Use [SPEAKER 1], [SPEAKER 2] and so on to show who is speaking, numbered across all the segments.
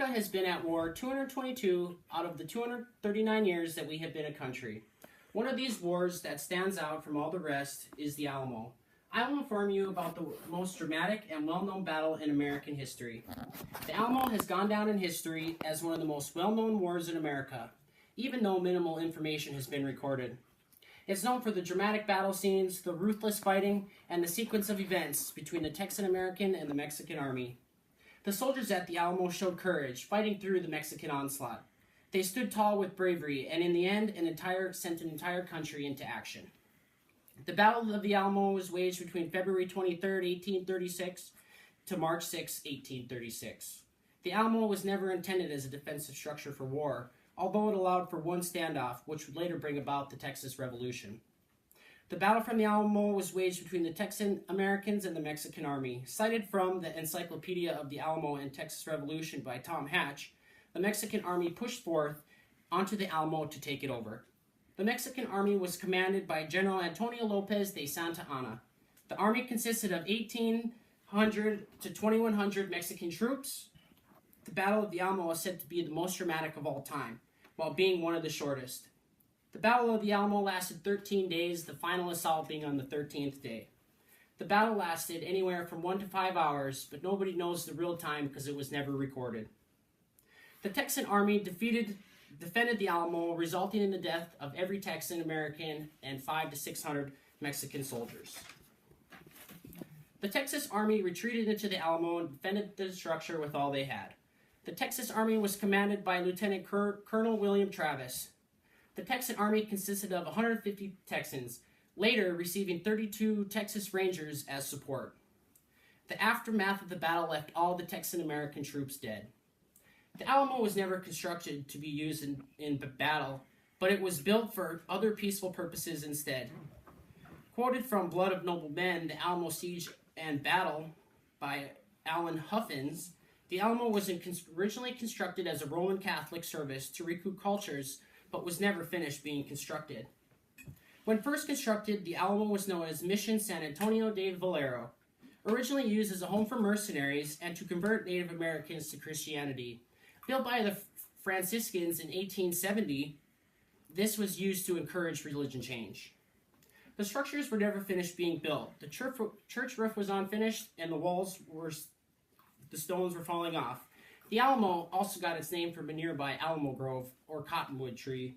[SPEAKER 1] America has been at war 222 out of the 239 years that we have been a country. One of these wars that stands out from all the rest is the Alamo. I will inform you about the most dramatic and well-known battle in American history. The Alamo has gone down in history as one of the most well-known wars in America, even though minimal information has been recorded. It's known for the dramatic battle scenes, the ruthless fighting, and the sequence of events between the Texan American and the Mexican Army. The soldiers at the Alamo showed courage, fighting through the Mexican onslaught. They stood tall with bravery, and in the end, sent an entire country into action. The Battle of the Alamo was waged between February 23, 1836, to March 6, 1836. The Alamo was never intended as a defensive structure for war, although it allowed for one standoff, which would later bring about the Texas Revolution. The battle from the Alamo was waged between the Texan Americans and the Mexican Army. Cited from the Encyclopedia of the Alamo and Texas Revolution by Tom Hatch, the Mexican Army pushed forth onto the Alamo to take it over. The Mexican Army was commanded by General Antonio Lopez de Santa Anna. The army consisted of 1,800 to 2,100 Mexican troops. The Battle of the Alamo is said to be the most dramatic of all time, while being one of the shortest. The Battle of the Alamo lasted 13 days, the final assault being on the 13th day. The battle lasted anywhere from 1 to 5 hours, but nobody knows the real time because it was never recorded. The Texan Army defended the Alamo, resulting in the death of every Texan American and 500 to 600 Mexican soldiers. The Texas Army retreated into the Alamo and defended the structure with all they had. The Texas Army was commanded by Lieutenant Colonel William Travis. The Texan Army consisted of 150 Texans, later receiving 32 Texas Rangers as support. The aftermath of the battle left all the Texan American troops dead. The Alamo was never constructed to be used in battle, but it was built for other peaceful purposes instead. Quoted from Blood of Noble Men, The Alamo Siege and Battle by Alan Huffins, the Alamo was originally constructed as a Roman Catholic service to recruit cultures, but was never finished being constructed. When first constructed, the Alamo was known as Mission San Antonio de Valero, originally used as a home for mercenaries and to convert Native Americans to Christianity. Built by the Franciscans in 1870, this was used to encourage religion change. The structures were never finished being built. The church roof was unfinished, and the stones were falling off. The Alamo also got its name from a nearby Alamo Grove, or cottonwood tree.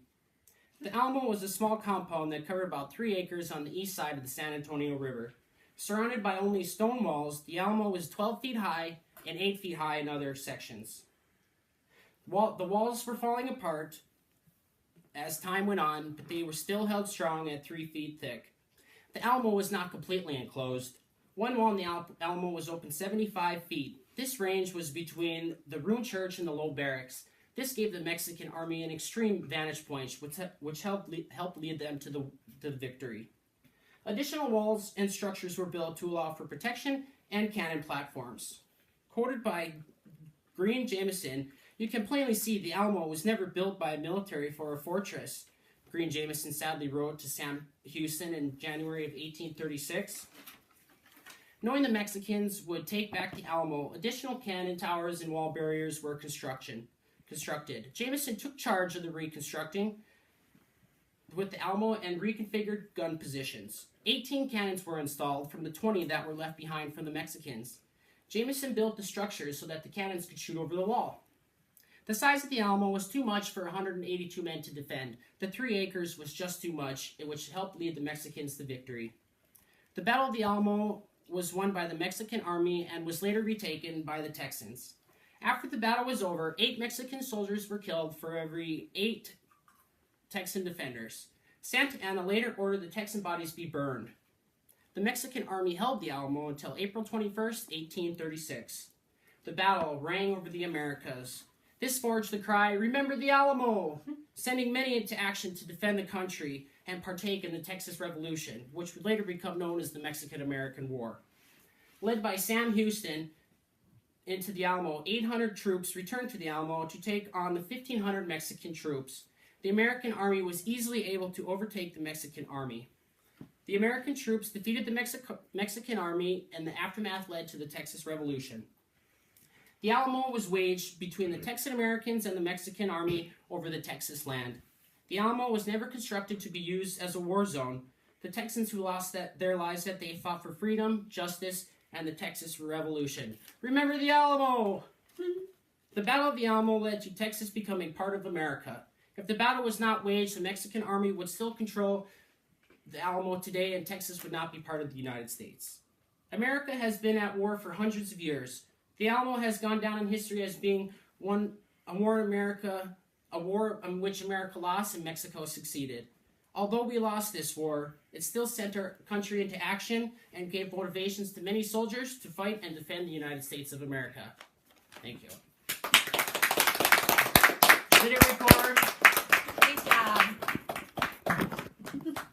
[SPEAKER 1] The Alamo was a small compound that covered about 3 acres on the east side of the San Antonio River. Surrounded by only stone walls, the Alamo was 12 feet high and 8 feet high in other sections. The walls were falling apart as time went on, but they were still held strong at 3 feet thick. The Alamo was not completely enclosed. One wall in the Alamo was open 75 feet. This range was between the ruined church and the low barracks. This gave the Mexican Army an extreme vantage point, which helped lead them to the victory. Additional walls and structures were built to allow for protection and cannon platforms. Quoted by Green Jameson, you can plainly see the Alamo was never built by a military for a fortress. Green Jameson sadly wrote to Sam Houston in January of 1836. Knowing the Mexicans would take back the Alamo, additional cannon towers and wall barriers were constructed. Jameson took charge of the reconstructing with the Alamo and reconfigured gun positions. 18 cannons were installed from the 20 that were left behind from the Mexicans. Jameson built the structures so that the cannons could shoot over the wall. The size of the Alamo was too much for 182 men to defend. The 3 acres was just too much, which helped lead the Mexicans to victory. The Battle of the Alamo was won by the Mexican Army and was later retaken by the Texans. After the battle was over, 8 Mexican soldiers were killed for every 8 Texan defenders. Santa Anna later ordered the Texan bodies be burned. The Mexican Army held the Alamo until April 21st, 1836. The battle rang over the Americas. This forged the cry, "Remember the Alamo!" sending many into action to defend the country and partake in the Texas Revolution, which would later become known as the Mexican-American War. Led by Sam Houston into the Alamo, 800 troops returned to the Alamo to take on the 1,500 Mexican troops. The American Army was easily able to overtake the Mexican Army. The American troops defeated the Mexican Army, and the aftermath led to the Texas Revolution. The Alamo was waged between the Texan Americans and the Mexican army over the Texas land. The Alamo was never constructed to be used as a war zone. The Texans who lost their lives that day fought for freedom, justice, and the Texas Revolution. Remember the Alamo! The Battle of the Alamo led to Texas becoming part of America. If the battle was not waged, the Mexican army would still control the Alamo today, and Texas would not be part of the United States. America has been at war for hundreds of years. The Alamo has gone down in history as being a war in which America lost and Mexico succeeded. Although we lost this war, it still sent our country into action and gave motivations to many soldiers to fight and defend the United States of America. Thank you. Did it record?
[SPEAKER 2] Great job.